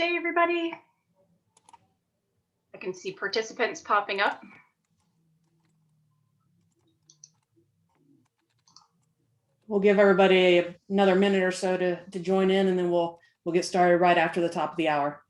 day, everybody. I can see participants popping up. We'll give everybody another minute or so to join in, and then we'll get started right after the top of the hour.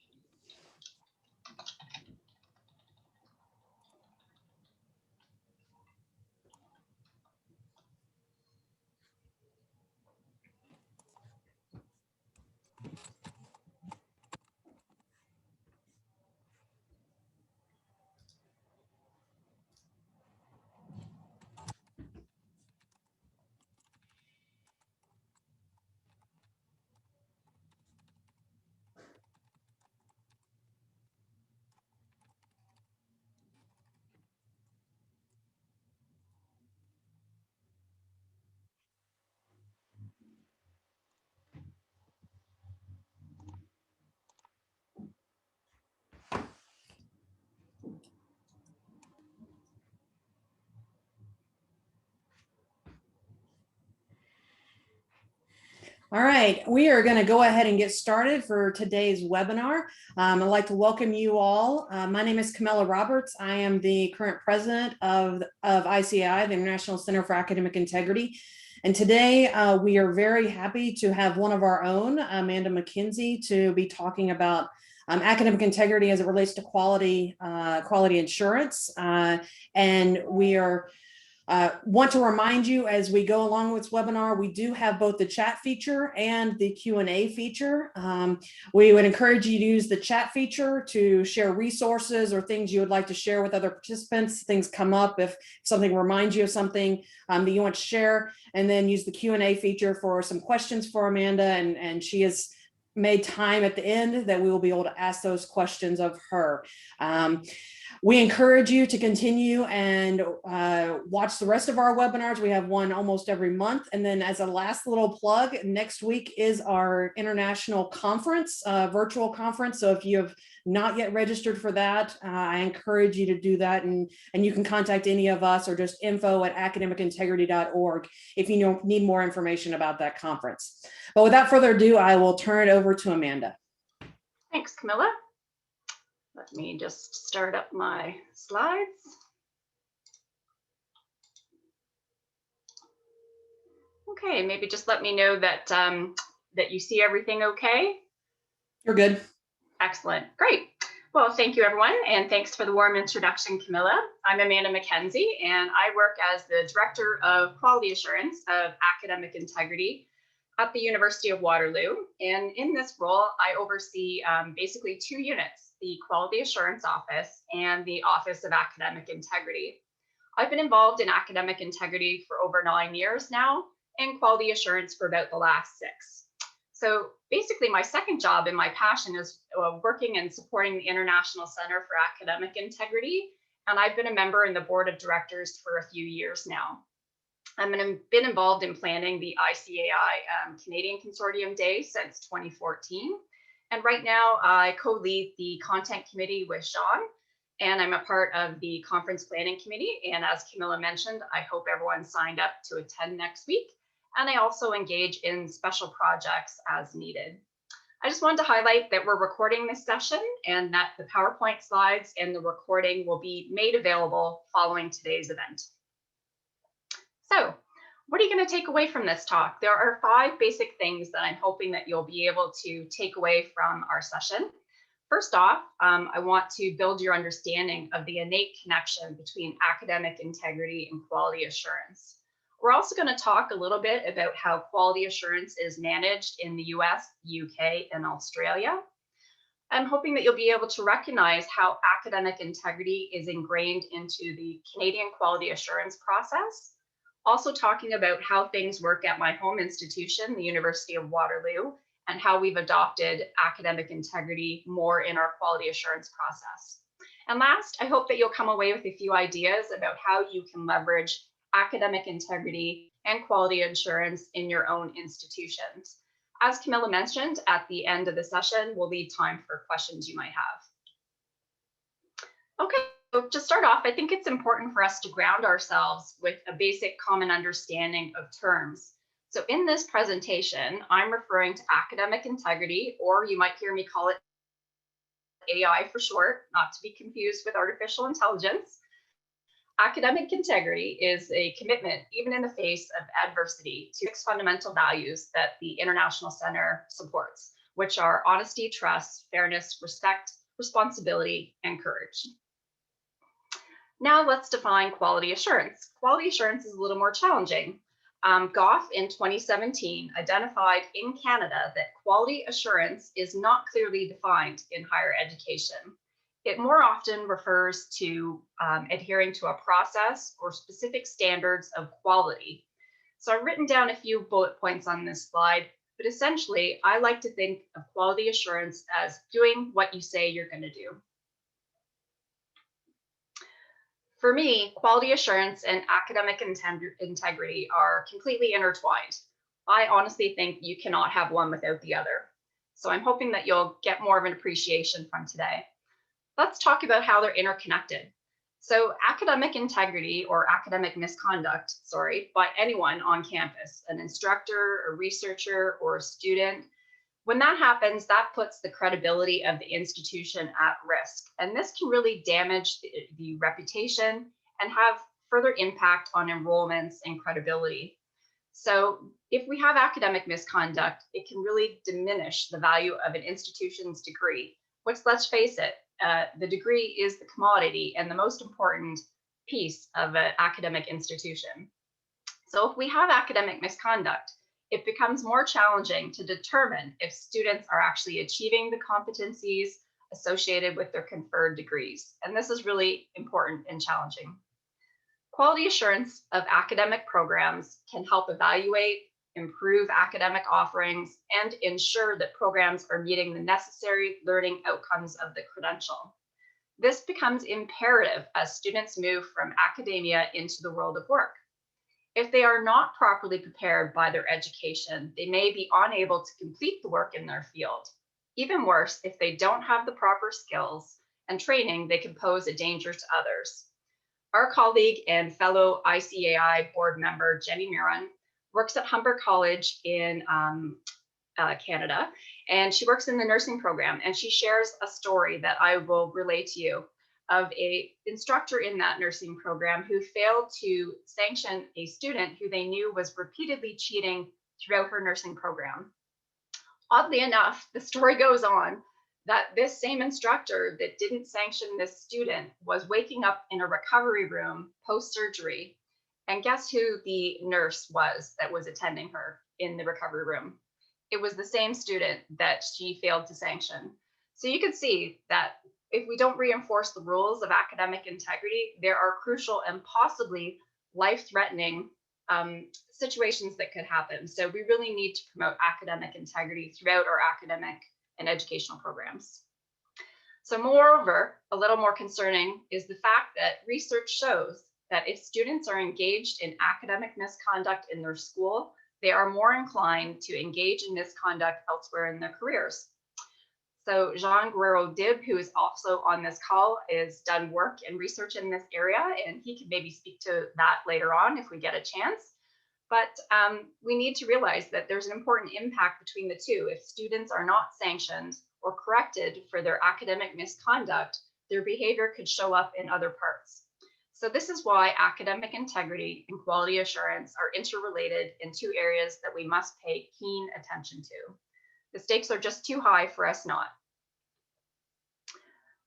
All right, we are going to go ahead and get started for today's webinar. I'd like to welcome you all. My name is Camilla Roberts. I am the current president of ICAI, the International Center for Academic Integrity. And today we are very happy to have one of our own, Amanda McKenzie, to be talking about academic integrity as it relates to quality assurance. And we are want to remind you as we go along with this webinar, we do have both the chat feature and the Q&A feature. We would encourage you to use the chat feature to share resources or things you would like to share with other participants. Things come up if something reminds you of something that you want to share, and then use the Q&A feature for some questions for Amanda, and she has made time at the end that we will be able to ask those questions of her. We encourage you to continue and watch the rest of our webinars. We have one almost every month. And then as a last little plug, next week is our international conference, virtual conference. So if you have not yet registered for that, I encourage you to do that. And you can contact any of us or just info@academicintegrity.org if you need more information about that conference. But without further ado, I will turn it over to Amanda. Thanks, Camilla. Let me just start up my slides. Okay, maybe just let me know that that you see everything okay. You're good. Excellent, great. Well, thank you everyone, and thanks for the warm introduction, Camilla. I'm Amanda McKenzie, and I work as the Director of Quality Assurance of Academic Integrity at the University of Waterloo. And in this role, I oversee basically two units, the Quality Assurance Office and the Office of Academic Integrity. I've been involved in academic integrity for over 9 years now, and quality assurance for about the last 6. So basically my second job and my passion is working and supporting the International Center for Academic Integrity. And I've been a member in the board of directors for a few years now. I've been involved in planning the ICAI Canadian Consortium Day since 2014. And right now I co-lead the content committee with Sean, and I'm a part of the conference planning committee. And as Camilla mentioned, I hope everyone signed up to attend next week. And I also engage in special projects as needed. I just wanted to highlight that we're recording this session and that the PowerPoint slides and the recording will be made available following today's event. So what are you going to take away from this talk? There are 5 basic things that I'm hoping that you'll be able to take away from our session. First off, I want to build your understanding of the innate connection between academic integrity and quality assurance. We're also going to talk a little bit about how quality assurance is managed in the US, UK, and Australia. I'm hoping that you'll be able to recognize how academic integrity is ingrained into the Canadian quality assurance process. Also talking about how things work at my home institution, the University of Waterloo, and how we've adopted academic integrity more in our quality assurance process. And last, I hope that you'll come away with a few ideas about how you can leverage academic integrity and quality assurance in your own institutions. As Camilla mentioned, at the end of the session, we'll leave time for questions you might have. Okay. So to start off, I think it's important for us to ground ourselves with a basic common understanding of terms. So in this presentation, I'm referring to academic integrity, or you might hear me call it AI for short, not to be confused with artificial intelligence. Academic integrity is a commitment, even in the face of adversity, to 6 fundamental values that the International Center supports, which are honesty, trust, fairness, respect, responsibility, and courage. Now let's define quality assurance. Quality assurance is a little more challenging. Goff in 2017 identified in Canada that quality assurance is not clearly defined in higher education. It more often refers to adhering to a process or specific standards of quality. So I've written down a few bullet points on this slide, but essentially I like to think of quality assurance as doing what you say you're going to do. For me, quality assurance and academic integrity are completely intertwined. I honestly think you cannot have one without the other. So I'm hoping that you'll get more of an appreciation from today. Let's talk about how they're interconnected. So academic integrity or academic misconduct, by anyone on campus, an instructor, a researcher, or a student, when that happens, that puts the credibility of the institution at risk. And this can really damage the reputation and have further impact on enrollments and credibility. So if we have academic misconduct, it can really diminish the value of an institution's degree, which, let's face it, the degree is the commodity and the most important piece of an academic institution. So if we have academic misconduct, it becomes more challenging to determine if students are actually achieving the competencies associated with their conferred degrees. And this is really important and challenging. Quality assurance of academic programs can help evaluate, improve academic offerings, and ensure that programs are meeting the necessary learning outcomes of the credential. This becomes imperative as students move from academia into the world of work. If they are not properly prepared by their education, they may be unable to complete the work in their field. Even worse, if they don't have the proper skills and training, they can pose a danger to others. Our colleague and fellow ICAI board member, Jenny Miron, works at Humber College in Canada, and she works in the nursing program, and she shares a story that I will relay to you of an instructor in that nursing program who failed to sanction a student who they knew was repeatedly cheating throughout her nursing program. Oddly enough, the story goes on that this same instructor that didn't sanction this student was waking up in a recovery room post-surgery. And guess who the nurse was that was attending her in the recovery room? It was the same student that she failed to sanction. So you can see that if we don't reinforce the rules of academic integrity, there are crucial and possibly life-threatening situations that could happen. So we really need to promote academic integrity throughout our academic and educational programs. So moreover, a little more concerning is the fact that research shows that if students are engaged in academic misconduct in their school, they are more inclined to engage in misconduct elsewhere in their careers. So Jean Guerrero-Dib, who is also on this call, has done work and research in this area, and he can maybe speak to that later on if we get a chance. But we need to realize that there's an important impact between the two. If students are not sanctioned or corrected for their academic misconduct, their behavior could show up in other parts. So this is why academic integrity and quality assurance are interrelated in two areas that we must pay keen attention to. The stakes are just too high for us not.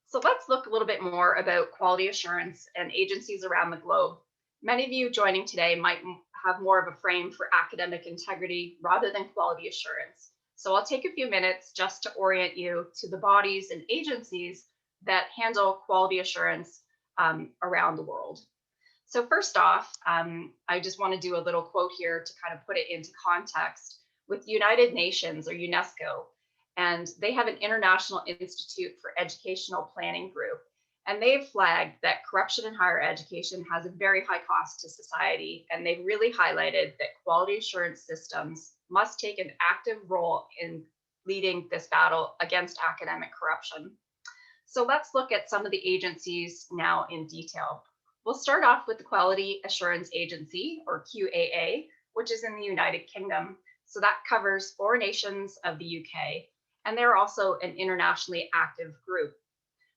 So let's look a little bit more about quality assurance and agencies around the globe. Many of you joining today might have more of a frame for academic integrity rather than quality assurance. So I'll take a few minutes just to orient you to the bodies and agencies that handle quality assurance around the world. So first off, I just want to do a little quote here to kind of put it into context with United Nations or UNESCO, and they have an International Institute for Educational Planning group, and they've flagged that corruption in higher education has a very high cost to society, and they've really highlighted that quality assurance systems must take an active role in leading this battle against academic corruption. So let's look at some of the agencies now in detail. We'll start off with the Quality Assurance Agency, or QAA, which is in the United Kingdom. So that covers 4 nations of the UK, and they're also an internationally active group.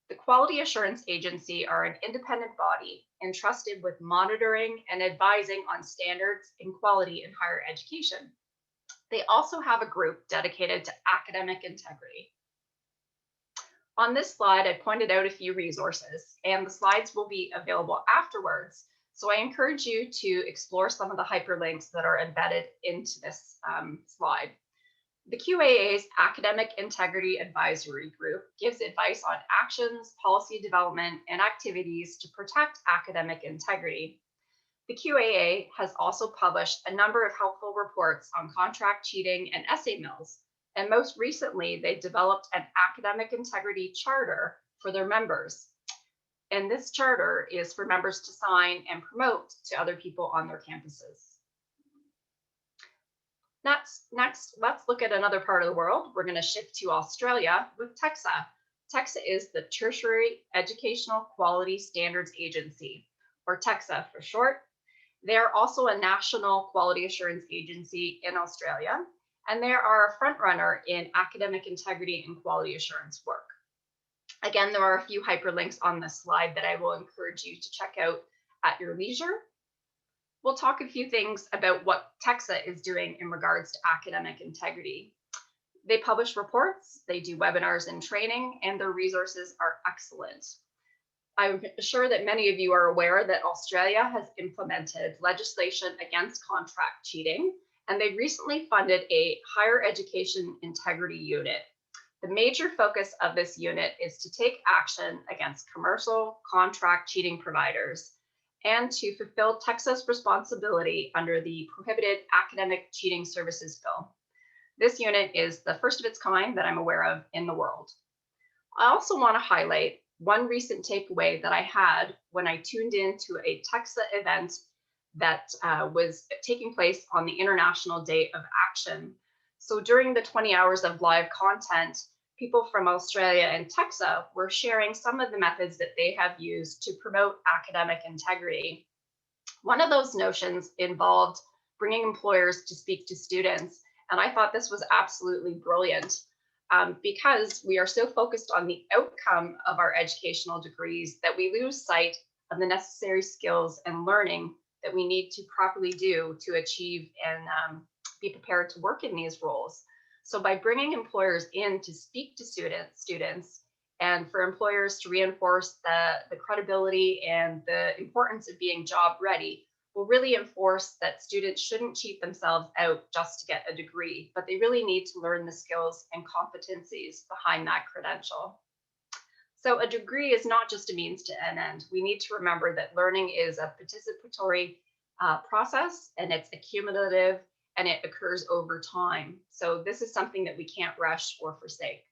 The Quality Assurance Agency are an independent body entrusted with monitoring and advising on standards and quality in higher education. They also have a group dedicated to academic integrity. On this slide, I pointed out a few resources, and the slides will be available afterwards. So I encourage you to explore some of the hyperlinks that are embedded into this slide. The QAA's Academic Integrity Advisory Group gives advice on actions, policy development, and activities to protect academic integrity. The QAA has also published a number of helpful reports on contract cheating and essay mills, and most recently, they developed an academic integrity charter for their members. And this charter is for members to sign and promote to other people on their campuses. Next, let's look at another part of the world. We're going to shift to Australia with TEQSA. TEQSA is the Tertiary Educational Quality Standards Agency, or TEQSA for short. They are also a national quality assurance agency in Australia, and they are a frontrunner in academic integrity and quality assurance work. Again, there are a few hyperlinks on this slide that I will encourage you to check out at your leisure. We'll talk a few things about what TEQSA is doing in regards to academic integrity. They publish reports, they do webinars and training, and their resources are excellent. I'm sure that many of you are aware that Australia has implemented legislation against contract cheating, and they recently funded a higher education integrity unit. The major focus of this unit is to take action against commercial contract cheating providers and to fulfill TEQSA's responsibility under the Prohibited Academic Cheating Services Bill. This unit is the first of its kind that I'm aware of in the world. I also want to highlight one recent takeaway that I had when I tuned into a TEQSA event that was taking place on the International Day of Action. So during the 20 hours of live content, people from Australia and TEQSA were sharing some of the methods that they have used to promote academic integrity. One of those notions involved bringing employers to speak to students, and I thought this was absolutely brilliant because we are so focused on the outcome of our educational degrees that we lose sight of the necessary skills and learning that we need to properly do to achieve and be prepared to work in these roles. So by bringing employers in to speak to students and for employers to reinforce the credibility and the importance of being job ready, will really enforce that students shouldn't cheat themselves out just to get a degree, but they really need to learn the skills and competencies behind that credential. So a degree is not just a means to an end. We need to remember that learning is a participatory process, and it's accumulative, and it occurs over time. So this is something that we can't rush or forsake.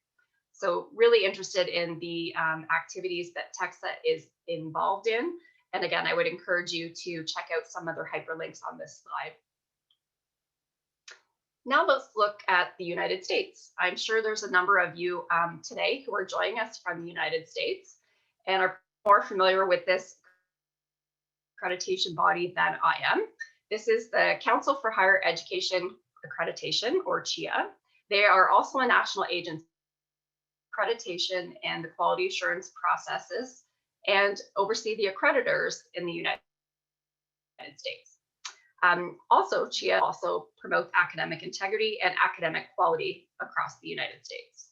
So really interested in the activities that TEQSA is involved in. And again, I would encourage you to check out some of their hyperlinks on this slide. Now let's look at the United States. I'm sure there's a number of you today who are joining us from the United States and are more familiar with this accreditation body than I am. This is the Council for Higher Education Accreditation, or CHIA. They are also a national agency accreditation and the quality assurance processes and oversee the accreditors in the United States. Also, CHIA also promotes academic integrity and academic quality across the United States.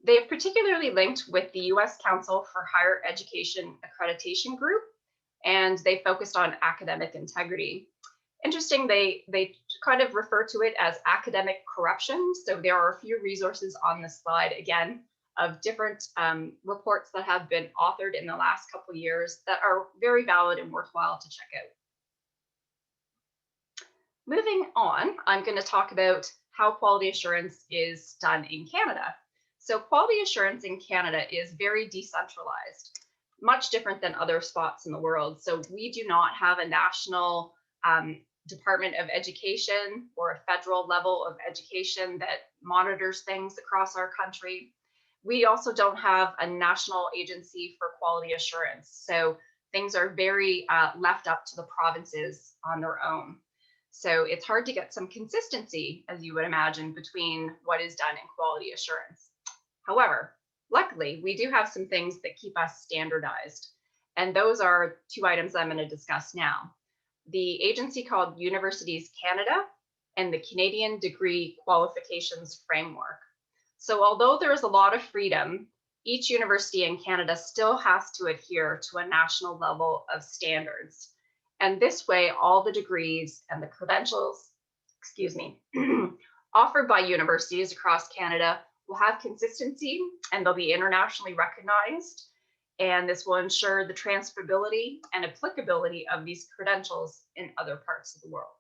They've particularly linked with the US Council for Higher Education Accreditation Group, and they focused on academic integrity. Interesting, they kind of refer to it as academic corruption. So there are a few resources on this slide, again, of different reports that have been authored in the last couple of years that are very valid and worthwhile to check out. Moving on, I'm going to talk about how quality assurance is done in Canada. So quality assurance in Canada is very decentralized, much different than other spots in the world. So we do not have a national Department of Education or a federal level of education that monitors things across our country. We also don't have a national agency for quality assurance. So things are very left up to the provinces on their own. So it's hard to get some consistency, as you would imagine, between what is done in quality assurance. However, Luckily, we do have some things that keep us standardized, and those are two items I'm going to discuss now. The agency called Universities Canada and the Canadian Degree Qualifications Framework. So although there is a lot of freedom, each university in Canada still has to adhere to a national level of standards. And this way, all the degrees and the credentials, offered by universities across Canada will have consistency and they'll be internationally recognized. And this will ensure the transferability and applicability of these credentials in other parts of the world.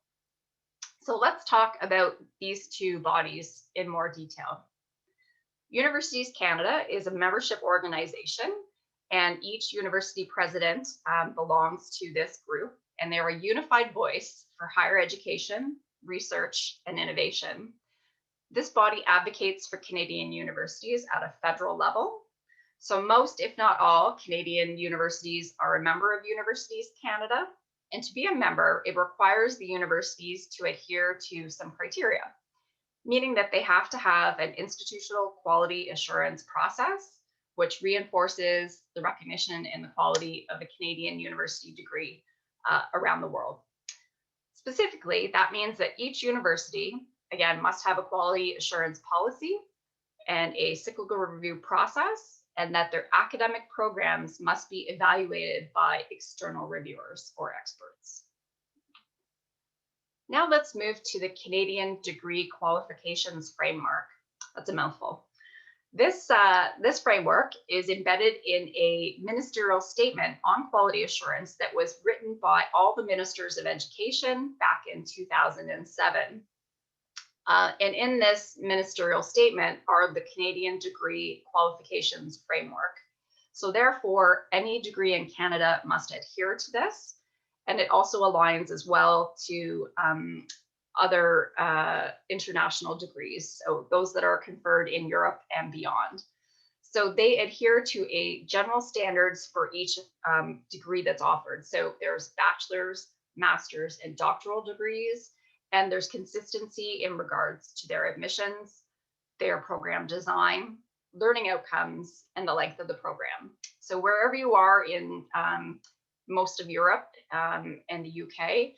So let's talk about these two bodies in more detail. Universities Canada is a membership organization, and each university president belongs to this group, and they're a unified voice for higher education, research, and innovation. This body advocates for Canadian universities at a federal level. So most, if not all, Canadian universities are a member of Universities Canada. And to be a member, it requires the universities to adhere to some criteria, meaning that they have to have an institutional quality assurance process, which reinforces the recognition and the quality of a Canadian university degree around the world. Specifically, that means that each university, again, must have a quality assurance policy and a cyclical review process, and that their academic programs must be evaluated by external reviewers or experts. Now let's move to the Canadian Degree Qualifications Framework. That's a mouthful. This framework is embedded in a ministerial statement on quality assurance that was written by all the ministers of education back in 2007. And in this ministerial statement are the Canadian Degree Qualifications Framework. So therefore, any degree in Canada must adhere to this. And it also aligns as well to other international degrees, so those that are conferred in Europe and beyond. So they adhere to a general standards for each degree that's offered. So there's bachelor's, master's, and doctoral degrees, and there's consistency in regards to their admissions, their program design, learning outcomes, and the length of the program. So wherever you are in most of Europe and the UK,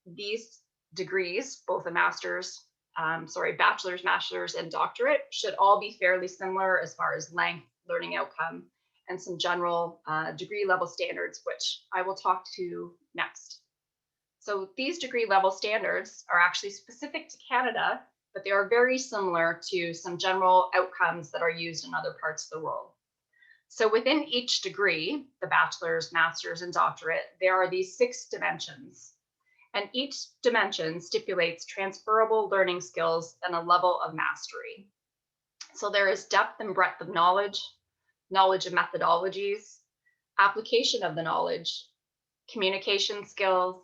these degrees, both a bachelor's, master's, and doctorate, should all be fairly similar as far as length, learning outcome, and some general degree level standards, which I will talk to next. So these degree level standards are actually specific to Canada, but they are very similar to some general outcomes that are used in other parts of the world. So within each degree, the bachelor's, master's, and doctorate, there are these 6 dimensions. And each dimension stipulates transferable learning skills and a level of mastery. So there is depth and breadth of knowledge, knowledge of methodologies, application of the knowledge, communication skills,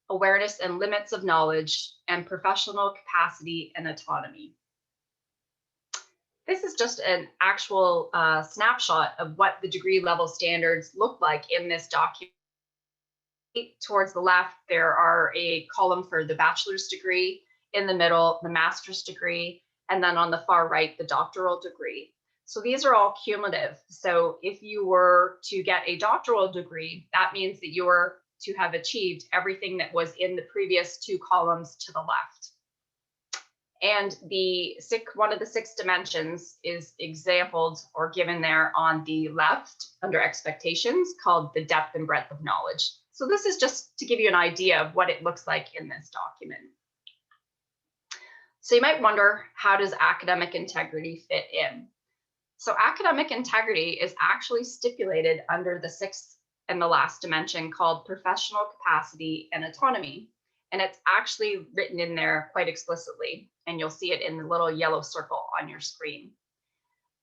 awareness and limits of knowledge, and professional capacity and autonomy. This is just an actual snapshot of what the degree level standards look like in this document. Towards the left, there are a column for the bachelor's degree, in the middle, the master's degree, and then on the far right, the doctoral degree. So these are all cumulative. So if you were to get a doctoral degree, that means that you were to have achieved everything that was in the previous 2 columns to the left. And one of the 6 dimensions is exampled or given there on the left under expectations, called the depth and breadth of knowledge. So this is just to give you an idea of what it looks like in this document. So you might wonder, how does academic integrity fit in? So academic integrity is actually stipulated under the 6th and the last dimension, called professional capacity and autonomy. And it's actually written in there quite explicitly, and you'll see it in the little yellow circle on your screen.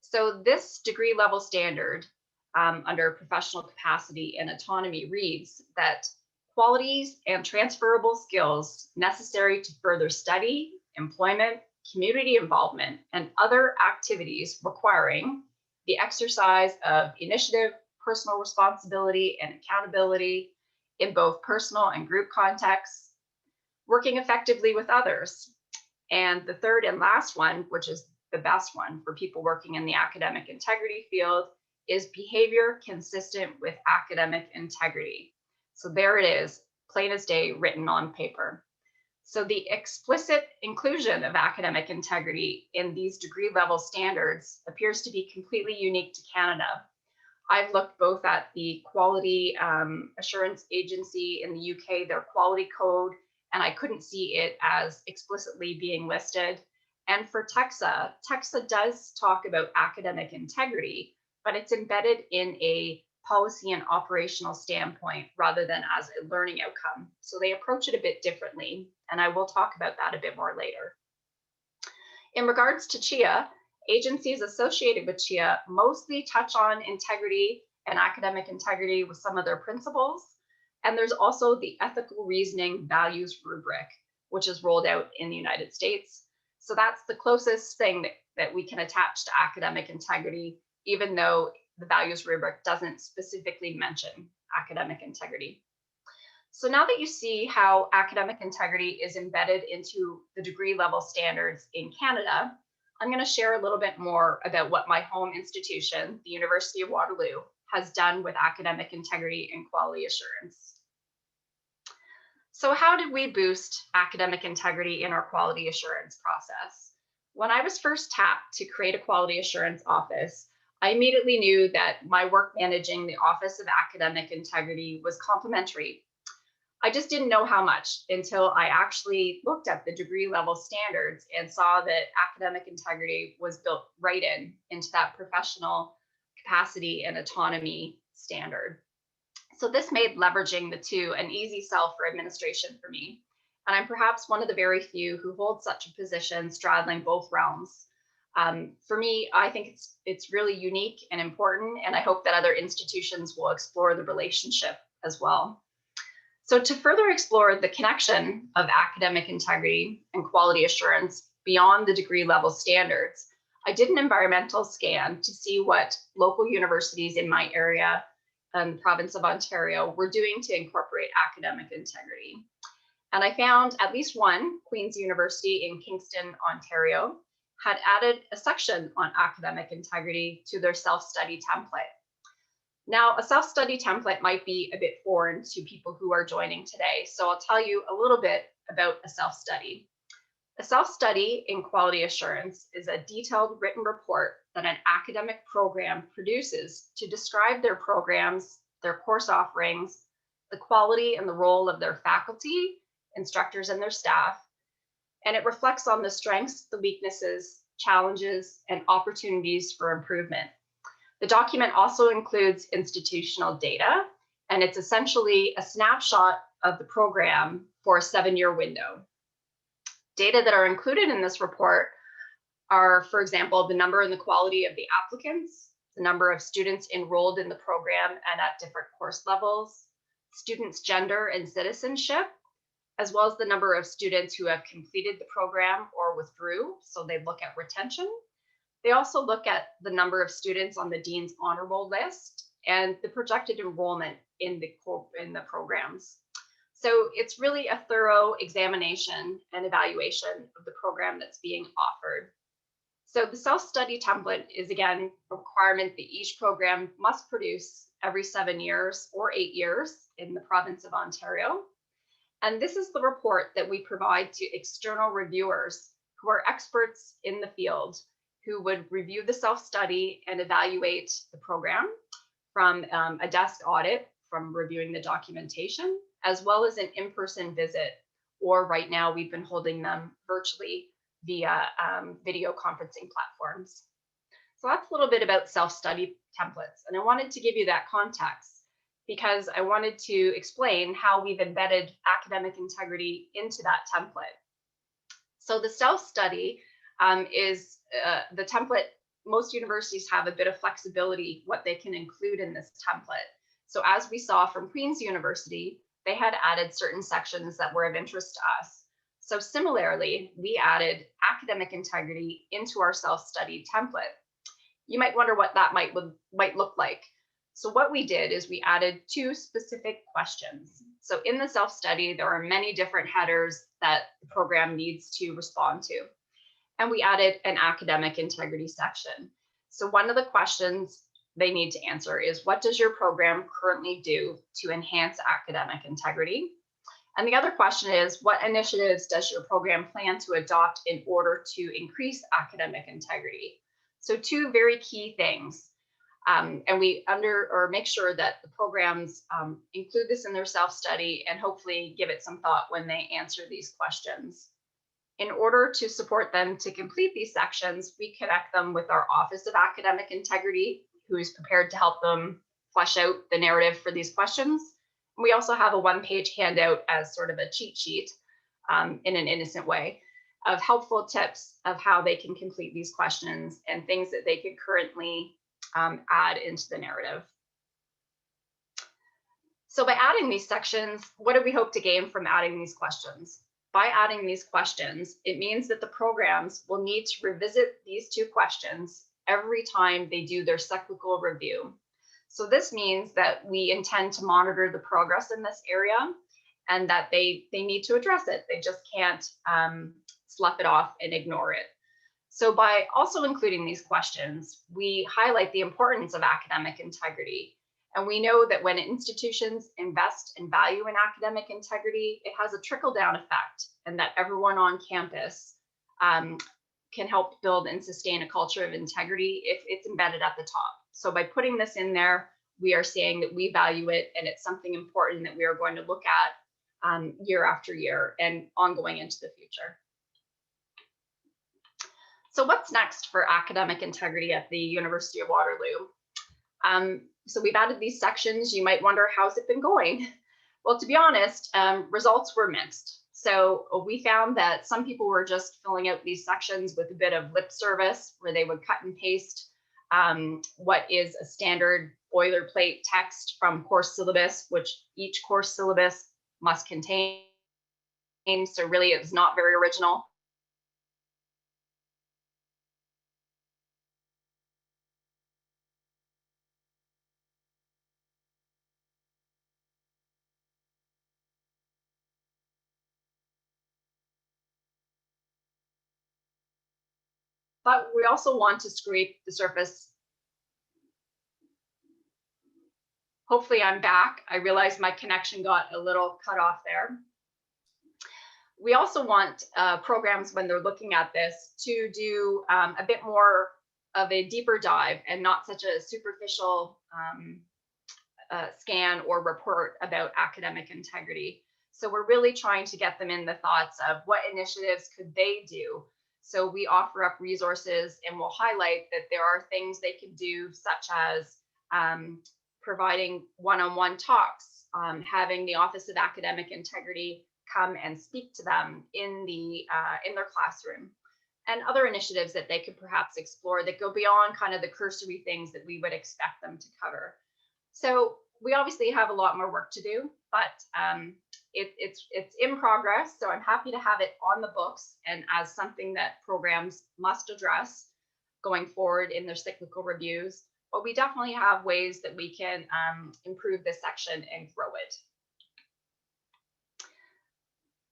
So this degree level standard under professional capacity and autonomy reads that qualities and transferable skills necessary to further study, employment, community involvement, and other activities requiring the exercise of initiative, personal responsibility, and accountability in both personal and group contexts, working effectively with others. And the third and last one, which is the best one for people working in the academic integrity field is behavior consistent with academic integrity. So there it is, plain as day, written on paper. So the explicit inclusion of academic integrity in these degree level standards appears to be completely unique to Canada. I've looked both at the Quality Assurance Agency in the UK, their quality code, and I couldn't see it as explicitly being listed. And for TEXA, TEXA does talk about academic integrity, but it's embedded in a policy and operational standpoint rather than as a learning outcome. So they approach it a bit differently, and I will talk about that a bit more later. In regards to CHIA, agencies associated with CHIA mostly touch on integrity and academic integrity with some of their principles. And there's also the ethical reasoning values rubric, which is rolled out in the United States. So that's the closest thing that we can attach to academic integrity, even though the values rubric doesn't specifically mention academic integrity. So now that you see how academic integrity is embedded into the degree level standards in Canada, I'm going to share a little bit more about what my home institution, the University of Waterloo, has done with academic integrity and quality assurance. So how did we boost academic integrity in our quality assurance process? When I was first tapped to create a quality assurance office, I immediately knew that my work managing the Office of Academic Integrity was complementary. I just didn't know how much until I actually looked at the degree level standards and saw that academic integrity was built right into that professional capacity and autonomy standard. So this made leveraging the two an easy sell for administration for me. And I'm perhaps one of the very few who hold such a position straddling both realms. For me, I think it's really unique and important, and I hope that other institutions will explore the relationship as well. So to further explore the connection of academic integrity and quality assurance beyond the degree level standards, I did an environmental scan to see what local universities in my area and the province of Ontario were doing to incorporate academic integrity. And I found at least one, Queen's University in Kingston, Ontario, had added a section on academic integrity to their self-study template. Now, a self-study template might be a bit foreign to people who are joining today, so I'll tell you a little bit about a self-study. A self-study in quality assurance is a detailed written report that an academic program produces to describe their programs, their course offerings, the quality and the role of their faculty, instructors, and their staff. And it reflects on the strengths, the weaknesses, challenges, and opportunities for improvement. The document also includes institutional data, and it's essentially a snapshot of the program for a 7-year window. Data that are included in this report are, for example, the number and the quality of the applicants, the number of students enrolled in the program and at different course levels, students' gender and citizenship, as well as the number of students who have completed the program or withdrew, so they look at retention. They also look at the number of students on the Dean's Honor Roll list and the projected enrollment in the programs. So it's really a thorough examination and evaluation of the program that's being offered. So the self-study template is, again, a requirement that each program must produce every 7 years or 8 years in the province of Ontario. And this is the report that we provide to external reviewers who are experts in the field, who would review the self-study and evaluate the program from a desk audit, from reviewing the documentation, as well as an in-person visit, or right now we've been holding them virtually via video conferencing platforms. So that's a little bit about self-study templates. And I wanted to give you that context because I wanted to explain how we've embedded academic integrity into that template. So the self-study is the template. Most universities have a bit of flexibility what they can include in this template. So as we saw from Queen's University, they had added certain sections that were of interest to us. So similarly, we added academic integrity into our self-study template. You might wonder what that might look like. So what we did is we added 2 specific questions. So in the self-study, there are many different headers that the program needs to respond to. And we added an academic integrity section. So one of the questions they need to answer is, what does your program currently do to enhance academic integrity? And the other question is, what initiatives does your program plan to adopt in order to increase academic integrity? So two very key things. And we make sure that the programs include this in their self-study and hopefully give it some thought when they answer these questions. In order to support them to complete these sections, we connect them with our Office of Academic Integrity, who is prepared to help them flesh out the narrative for these questions. We also have a one-page handout as sort of a cheat sheet in an innocent way of helpful tips of how they can complete these questions and things that they could currently add into the narrative. So by adding these sections, what do we hope to gain from adding these questions? By adding these questions, it means that the programs will need to revisit these two questions every time they do their cyclical review. So this means that we intend to monitor the progress in this area and that they need to address it. They just can't slough it off and ignore it. So by also including these questions, we highlight the importance of academic integrity. And we know that when institutions invest and value in academic integrity, it has a trickle-down effect, and that everyone on campus can help build and sustain a culture of integrity if it's embedded at the top. So by putting this in there, we are saying that we value it and it's something important that we are going to look at year after year and ongoing into the future. So what's next for academic integrity at the University of Waterloo? So we've added these sections. You might wonder, how's it been going? Well, to be honest, results were mixed. So we found that some people were just filling out these sections with a bit of lip service, where they would cut and paste what is a standard boilerplate text from course syllabus, which each course syllabus must contain. So really, it's not very original. But we also want to scrape the surface. Hopefully I'm back. I realized my connection got a little cut off there. We also want programs, when they're looking at this, to do a bit more of a deeper dive and not such a superficial scan or report about academic integrity. So we're really trying to get them in the thoughts of what initiatives could they do. So we offer up resources and we'll highlight that there are things they can do, such as providing one-on-one talks, having the Office of Academic Integrity come and speak to them in their classroom, and other initiatives that they could perhaps explore that go beyond kind of the cursory things that we would expect them to cover. So we obviously have a lot more work to do, but it's in progress. So I'm happy to have it on the books and as something that programs must address going forward in their cyclical reviews. But we definitely have ways that we can improve this section and grow it.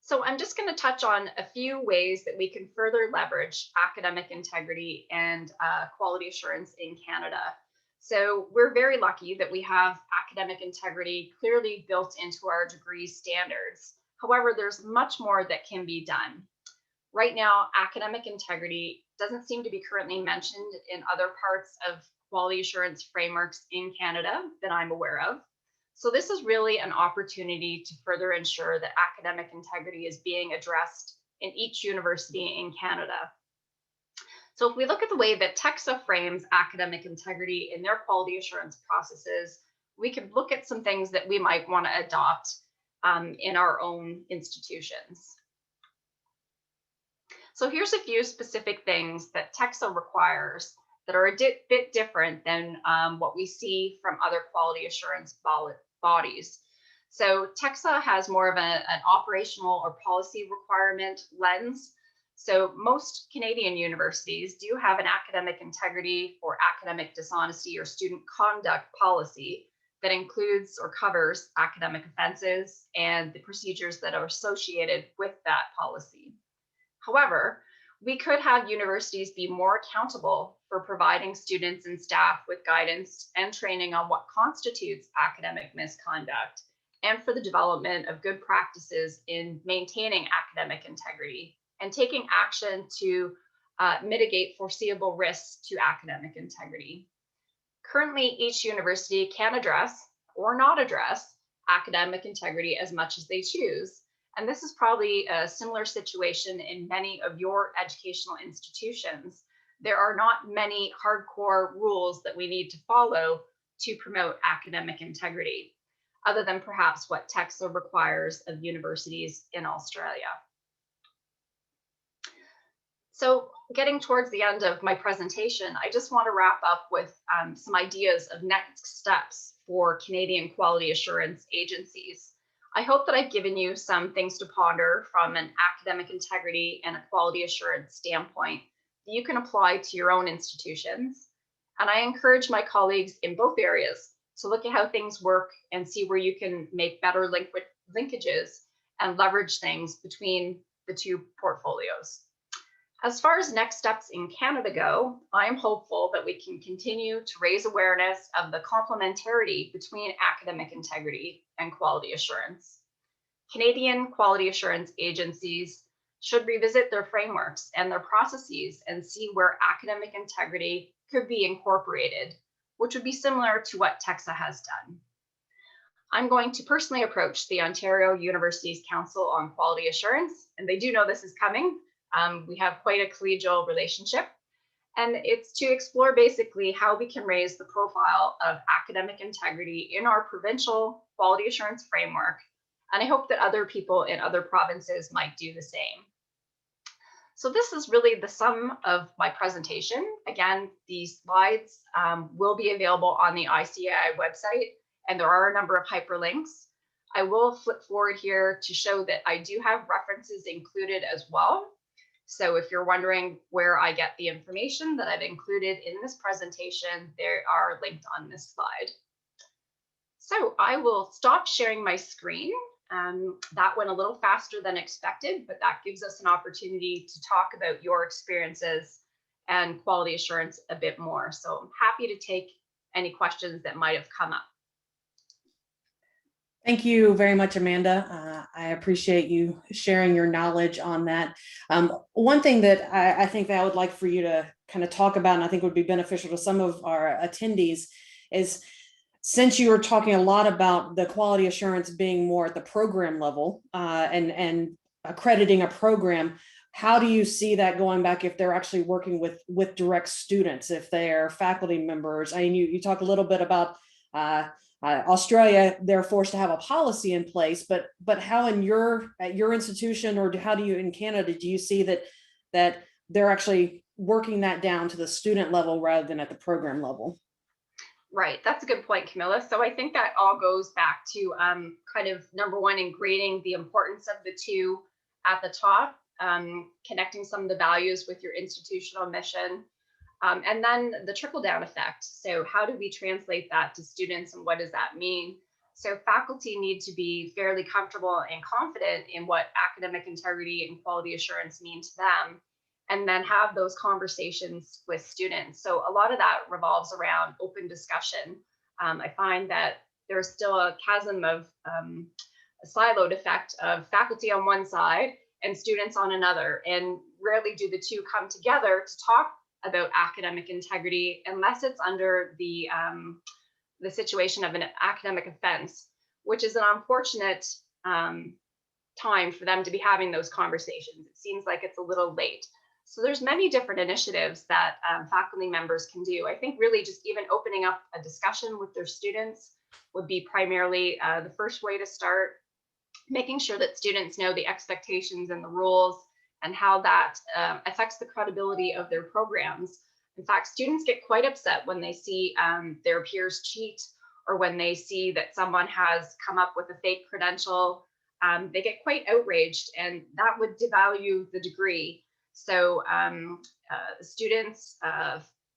So I'm just going to touch on a few ways that we can further leverage academic integrity and quality assurance in Canada. So we're very lucky that we have academic integrity clearly built into our degree standards. However, there's much more that can be done. Right now, academic integrity doesn't seem to be currently mentioned in other parts of quality assurance frameworks in Canada that I'm aware of. So this is really an opportunity to further ensure that academic integrity is being addressed in each university in Canada. So if we look at the way that TEXA frames academic integrity in their quality assurance processes, we could look at some things that we might want to adopt in our own institutions. So here's a few specific things that TEXA requires that are a bit different than what we see from other quality assurance bodies. So TEXA has more of an operational or policy requirement lens. So most Canadian universities do have an academic integrity or academic dishonesty or student conduct policy that includes or covers academic offenses and the procedures that are associated with that policy. However, We could have universities be more accountable for providing students and staff with guidance and training on what constitutes academic misconduct, and for the development of good practices in maintaining academic integrity and taking action to mitigate foreseeable risks to academic integrity. Currently, each university can address or not address academic integrity as much as they choose. And this is probably a similar situation in many of your educational institutions. There are not many hardcore rules that we need to follow to promote academic integrity, other than perhaps what TEXA requires of universities in Australia. So getting towards the end of my presentation, I just want to wrap up with some ideas of next steps for Canadian quality assurance agencies. I hope that I've given you some things to ponder from an academic integrity and a quality assurance standpoint that you can apply to your own institutions. And I encourage my colleagues in both areas to look at how things work and see where you can make better linkages and leverage things between the two portfolios. As far as next steps in Canada go, I am hopeful that we can continue to raise awareness of the complementarity between academic integrity and quality assurance. Canadian quality assurance agencies should revisit their frameworks and their processes and see where academic integrity could be incorporated, which would be similar to what TEXA has done. I'm going to personally approach the Ontario Universities Council on Quality Assurance, and they do know this is coming. We have quite a collegial relationship, and it's to explore basically how we can raise the profile of academic integrity in our provincial quality assurance framework. And I hope that other people in other provinces might do the same. So this is really the sum of my presentation. Again, these slides will be available on the ICAI website, and there are a number of hyperlinks. I will flip forward here to show that I do have references included as well. So if you're wondering where I get the information that I've included in this presentation, they are linked on this slide. So I will stop sharing my screen. That went a little faster than expected, but that gives us an opportunity to talk about your experiences and quality assurance a bit more. So I'm happy to take any questions that might have come up. Thank you very much, Amanda. I appreciate you sharing your knowledge on that. One thing that I think that I would like for you to kind of talk about, and I think would be beneficial to some of our attendees, is since you were talking a lot about the quality assurance being more at the program level and accrediting a program, how do you see that going back if they're actually working with direct students, if they're faculty members? I mean, you talk a little bit about Australia, they're forced to have a policy in place, but how at your institution, or how do you in Canada, do you see that they're actually working that down to the student level rather than at the program level? Right, that's a good point, Camilla. So I think that all goes back to kind of number one, ingraining the importance of the two at the top, connecting some of the values with your institutional mission. And then the trickle down effect. So how do we translate that to students, and what does that mean? So faculty need to be fairly comfortable and confident in what academic integrity and quality assurance mean to them, and then have those conversations with students. So a lot of that revolves around open discussion. I find that there's still a chasm of a siloed effect of faculty on one side and students on another, and rarely do the two come together to talk about academic integrity unless it's under the situation of an academic offense, which is an unfortunate time for them to be having those conversations. It seems like it's a little late. So there's many different initiatives that faculty members can do. I think really just even opening up a discussion with their students would be primarily the first way to start, making sure that students know the expectations and the rules and how that affects the credibility of their programs. In fact, students get quite upset when they see their peers cheat, or when they see that someone has come up with a fake credential. They get quite outraged, and that would devalue the degree. So students,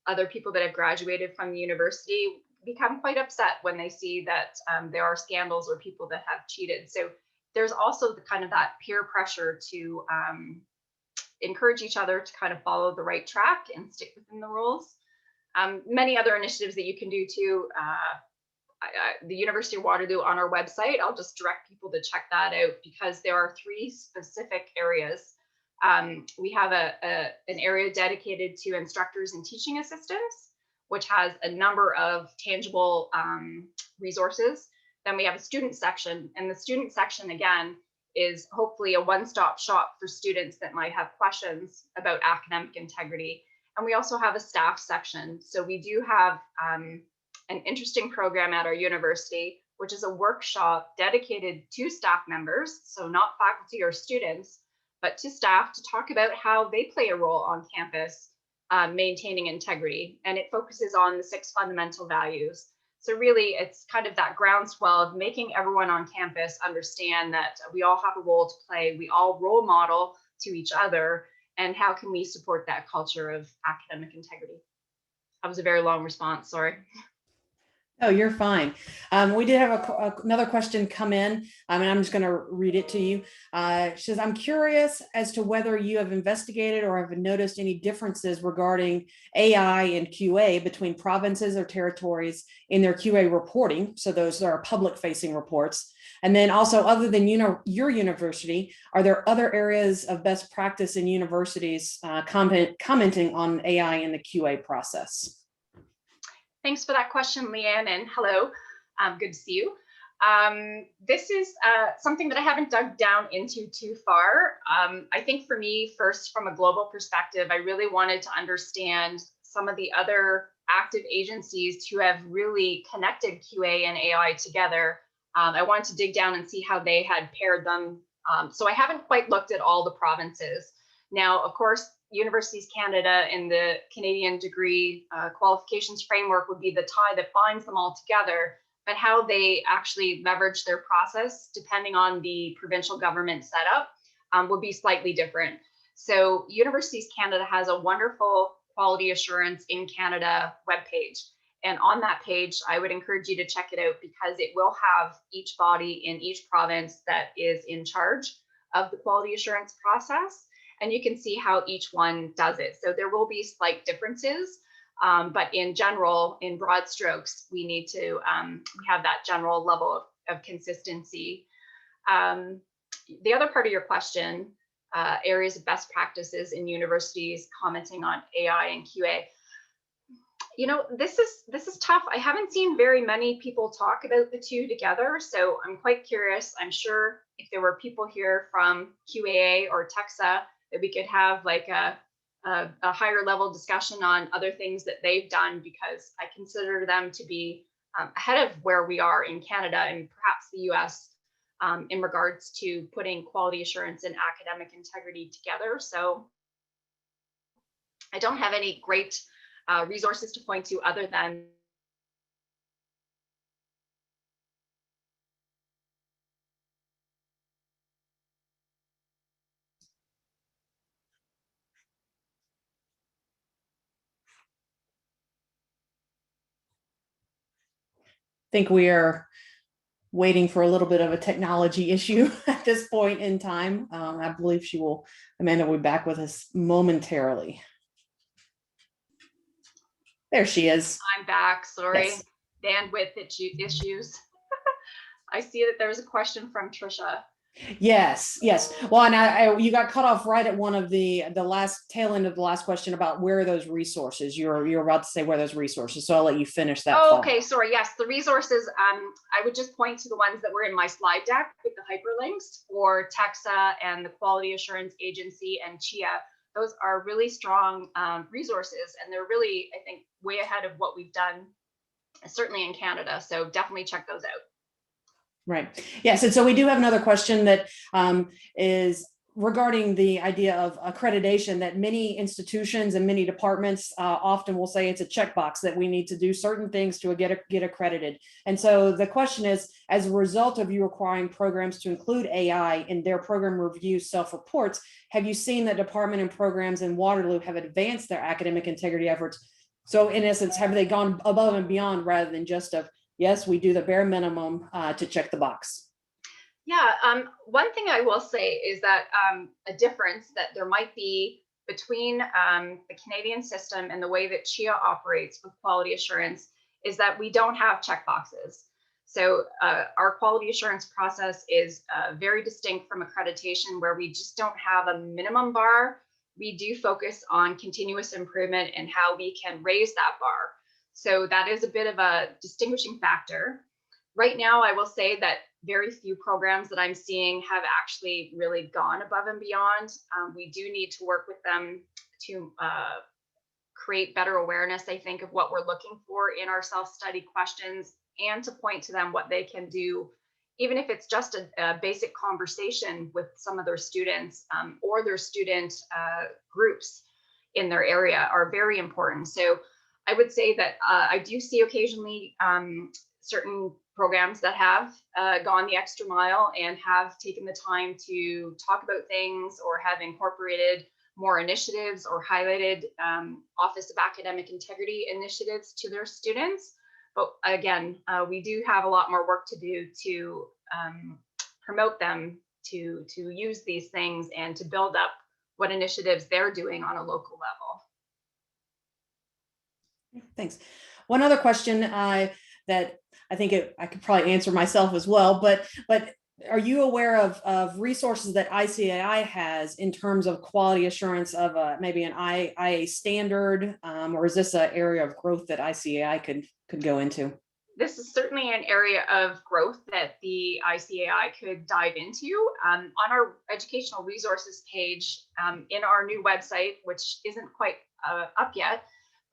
other people that have graduated from the university, become quite upset when they see that there are scandals or people that have cheated. So there's also the kind of that peer pressure to encourage each other to kind of follow the right track and stick within the rules. Many other initiatives that you can do too. The University of Waterloo on our website, I'll just direct people to check that out because there are 3 specific areas. We have an area dedicated to instructors and teaching assistants, which has a number of tangible resources. Then we have a student section, and the student section again is hopefully a one-stop shop for students that might have questions about academic integrity. And we also have a staff section. So we do have an interesting program at our university, which is a workshop dedicated to staff members, so not faculty or students, but to staff to talk about how they play a role on campus maintaining integrity. And it focuses on the 6 fundamental values. So really, it's kind of that groundswell of making everyone on campus understand that we all have a role to play. We all role model to each other. And how can we support that culture of academic integrity? That was a very long response, sorry. Oh, you're fine. We did have another question come in, and I'm just going to read it to you. She says, I'm curious as to whether you have investigated or have noticed any differences regarding AI and QA between provinces or territories in their QA reporting. So those are public facing reports. And then also, other than your university, are there other areas of best practice in universities commenting on AI in the QA process? Thanks for that question, Leanne, and hello. Good to see you. This is something that I haven't dug down into too far. I think for me, first, from a global perspective, I really wanted to understand some of the other active agencies who have really connected QA and AI together. I wanted to dig down and see how they had paired them. So I haven't quite looked at all the provinces. Now, of course, Universities Canada and the Canadian degree qualifications framework would be the tie that binds them all together, but how they actually leverage their process, depending on the provincial government setup, would be slightly different. So Universities Canada has a wonderful quality assurance in Canada webpage. And on that page, I would encourage you to check it out because it will have each body in each province that is in charge of the quality assurance process. And you can see how each one does it. So there will be slight differences, but in general, in broad strokes, we need to have that general level of consistency. The other part of your question, areas of best practices in universities commenting on AI and QA. You know, this is tough. I haven't seen very many people talk about the two together, so I'm quite curious. I'm sure if there were people here from QAA or TEXA, that we could have like a higher level discussion on other things that they've done, because I consider them to be ahead of where we are in Canada and perhaps the US in regards to putting quality assurance and academic integrity together. So I don't have any great resources to point to other than think we are waiting for a little bit of a technology issue at this point in time. I believe Amanda will be back with us momentarily. There she is. I'm back, sorry. Yes. Bandwidth issues. I see that there's a question from Trisha. Yes. Well, and you got cut off right at one of the last tail end of the last question about where are those resources. You're about to say where those resources, so I'll let you finish that. Oh, okay, sorry. Yes, the resources. I would just point to the ones that were in my slide deck with the hyperlinks for TEXA and the Quality Assurance Agency and CHIA. Those are really strong resources, and they're really, I think, way ahead of what we've done, certainly in Canada. So definitely check those out. Right. Yes. And so we do have another question that is regarding the idea of accreditation, that many institutions and many departments often will say it's a checkbox that we need to do certain things to get accredited. And so the question is, as a result of you requiring programs to include AI in their program review self-reports, have you seen that department and programs in Waterloo have advanced their academic integrity efforts? So in essence, have they gone above and beyond rather than just yes, we do the bare minimum to check the box? Yeah, one thing I will say is that a difference that there might be between the Canadian system and the way that CHIA operates with quality assurance is that we don't have checkboxes. So our quality assurance process is very distinct from accreditation, where we just don't have a minimum bar. We do focus on continuous improvement and how we can raise that bar. So that is a bit of a distinguishing factor. Right now, I will say that very few programs that I'm seeing have actually really gone above and beyond. We do need to work with them to create better awareness, I think, of what we're looking for in our self-study questions, and to point to them what they can do, even if it's just a basic conversation with some of their students or their student groups in their area are very important. So I would say that I do see occasionally certain programs that have gone the extra mile and have taken the time to talk about things, or have incorporated more initiatives or highlighted Office of Academic Integrity initiatives to their students. But again, we do have a lot more work to do to promote them to use these things and to build up what initiatives they're doing on a local level. Thanks. One other question that I think I could probably answer myself as well, but are you aware of resources that ICAI has in terms of quality assurance of maybe an IA standard, or is this an area of growth that ICAI could go into? This is certainly an area of growth that the ICAI could dive into. On our educational resources page in our new website, which isn't quite up yet,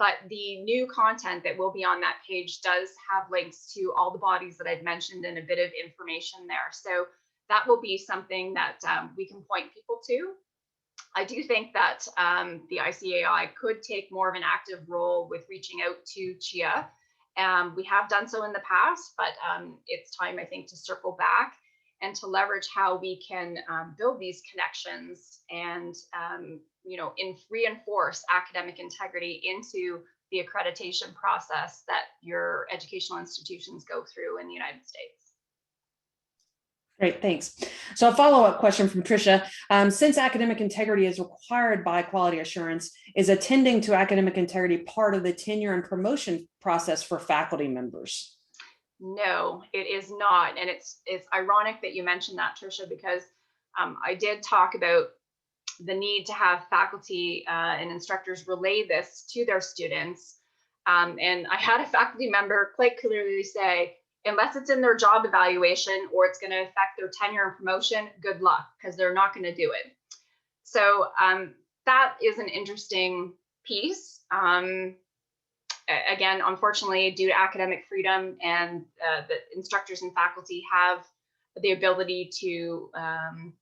but the new content that will be on that page does have links to all the bodies that I've mentioned and a bit of information there. So that will be something that we can point people to. I do think that the ICAI could take more of an active role with reaching out to CHIA. We have done so in the past, but it's time, I think, to circle back and to leverage how we can build these connections and reinforce academic integrity into the accreditation process that your educational institutions go through in the United States. Great, thanks. So a follow-up question from Tricia. Since academic integrity is required by quality assurance, is attending to academic integrity part of the tenure and promotion process for faculty members? No, it is not. And it's ironic that you mentioned that, Tricia, because I did talk about the need to have faculty and instructors relay this to their students. And I had a faculty member quite clearly say, unless it's in their job evaluation or it's going to affect their tenure and promotion, good luck, because they're not going to do it. So that is an interesting piece. Again, unfortunately, due to academic freedom and the instructors and faculty have the ability to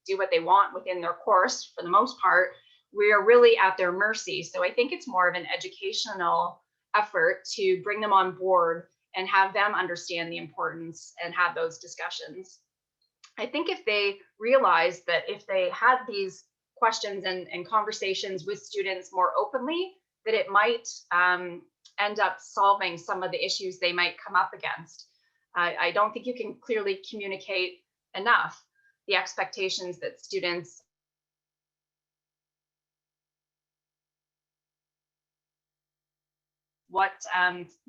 do what they want within their course, for the most part, we are really at their mercy. So I think it's more of an educational effort to bring them on board and have them understand the importance and have those discussions. I think if they realize that if they had these questions and conversations with students more openly, that it might end up solving some of the issues they might come up against. I don't think you can clearly communicate enough the expectations that students what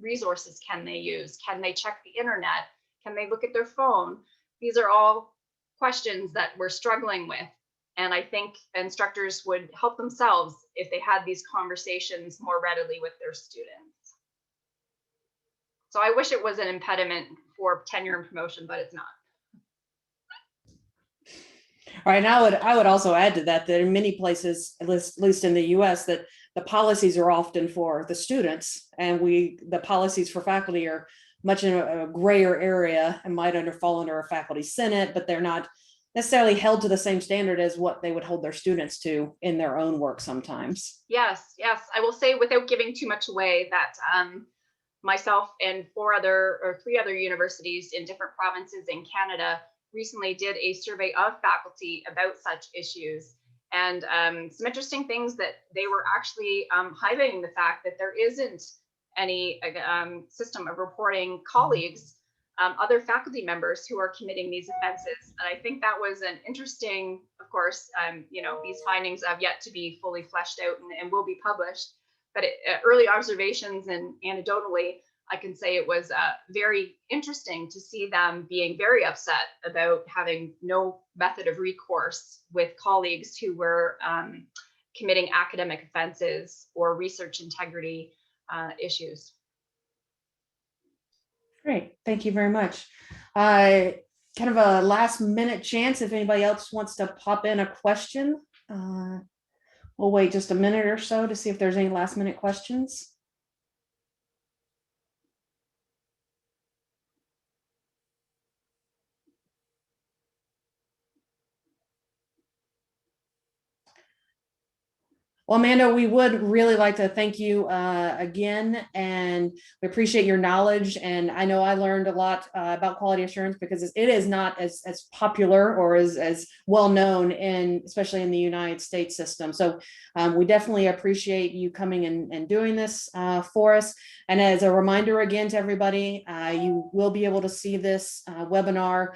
resources can they use? Can they check the internet? Can they look at their phone? These are all questions that we're struggling with. And I think instructors would help themselves if they had these conversations more readily with their students. So I wish it was an impediment for tenure and promotion, but it's not. All right, and I would also add to that in many places, at least in the US, that the policies are often for the students, and the policies for faculty are much in a grayer area and might fall under a faculty senate, but they're not necessarily held to the same standard as what they would hold their students to in their own work sometimes. Yes, I will say, without giving too much away, that myself and 3 other universities in different provinces in Canada recently did a survey of faculty about such issues. And some interesting things that they were actually highlighting the fact that there isn't any system of reporting colleagues other faculty members who are committing these offenses. And I think that was an interesting, of course, these findings have yet to be fully fleshed out and will be published, but early observations and anecdotally, I can say it was very interesting to see them being very upset about having no method of recourse with colleagues who were committing academic offenses or research integrity issues. Great, thank you very much. Kind of a last minute chance if anybody else wants to pop in a question. We'll wait just a minute or so to see if there's any last minute questions. Well, Amanda, we would really like to thank you again, and we appreciate your knowledge. And I know I learned a lot about quality assurance because it is not as popular or as well known especially in the United States system. So we definitely appreciate you coming and doing this for us. And as a reminder again to everybody, you will be able to see this webinar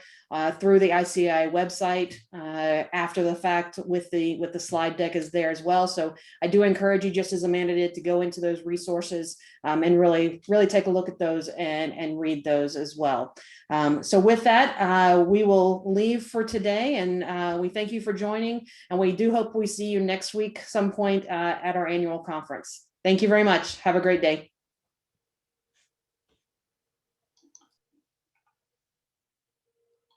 through the ICAI website after the fact with the slide deck is there as well. So I do encourage you, just as Amanda did, to go into those resources and really take a look at those and read those as well. So with that, we will leave for today, and we thank you for joining, and we do hope we see you next week some point at our annual conference. Thank you very much. Have a great day.